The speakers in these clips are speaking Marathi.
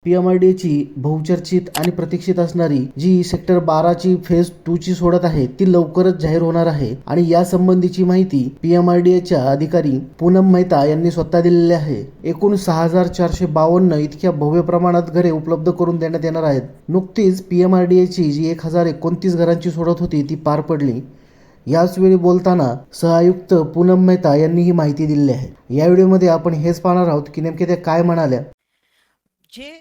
PMRDAची बहुचर्चित आणि प्रतीक्षित असणारी जी सेक्टर 12ची फेज 2 ची सोडत आहे ती लवकरच जाहीर होणार आहे आणि या संबंधीची माहिती PMRDAच्या अधिकारी पूनम मेहता यांनी स्वतः दिलेली आहे। एकूण 6452 इतक्या भव्य प्रमाणात घरे उपलब्ध करून देण्यात येणार आहेत। नुकतीच PMRDAची जी 1029 घरांची सोडत होती ती पार पडली। याच वेळी बोलताना सहआयुक्त पूनम मेहता यांनी ही माहिती दिली आहे। या व्हिडिओमध्ये आपण हेच पाहणार आहोत की नेमके ते काय म्हणाल्या। जे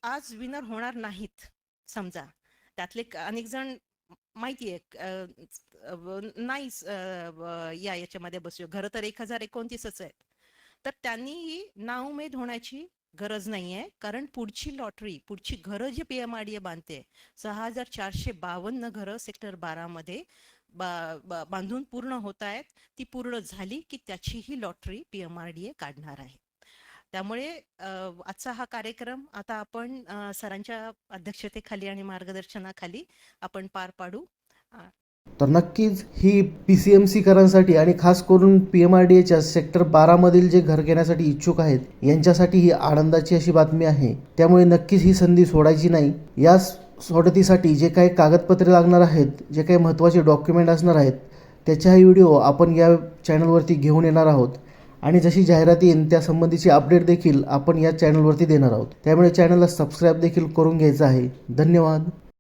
आज विनर होणार नाहीत, समजा त्यातले अनेक जण माहिती आहे नाहीच याच्यामध्ये बसू, घर तर 1029च आहेत, तर त्यांनी नाउमेद होण्याची गरज नाहीये, कारण पुढची लॉटरी, पुढची घरं जी PMRDA बांधते 6452 घरं सेक्टर 12 मध्ये बांधून पूर्ण होत आहेत। ती पूर्ण झाली की त्याचीही लॉटरी PMRDA काढणार आहे। त्यामुळे आजचा हा कार्यक्रम आता आपण सरांच्या अध्यक्षतेखाली आणि मार्गदर्शनाखाली आपण पार पाडू। तर नक्कीच ही PCMC करांसाठी आणि खास करून PMRDAच्या सेक्टर 12 मधील जे घर घेण्यासाठी इच्छुक आहेत यांच्यासाठी ही आनंदाची अशी बातमी आहे। त्यामुळे नक्कीच ही संधी सोडायची नाही। या सोडतीसाठी जे काही कागदपत्रे लागणार आहेत, जे काही महत्त्वाचे डॉक्युमेंट असणार आहेत, त्याचाही व्हिडिओ आपण या चॅनलवरती घेऊन येणार आहोत आणि जशी जाहिरात येईल त्या संबंधीची अपडेट देखील आपण या चॅनलवरती देणार आहोत। त्यामुळे चॅनलला सबस्क्राईब देखील करून घ्यायचं आहे। धन्यवाद।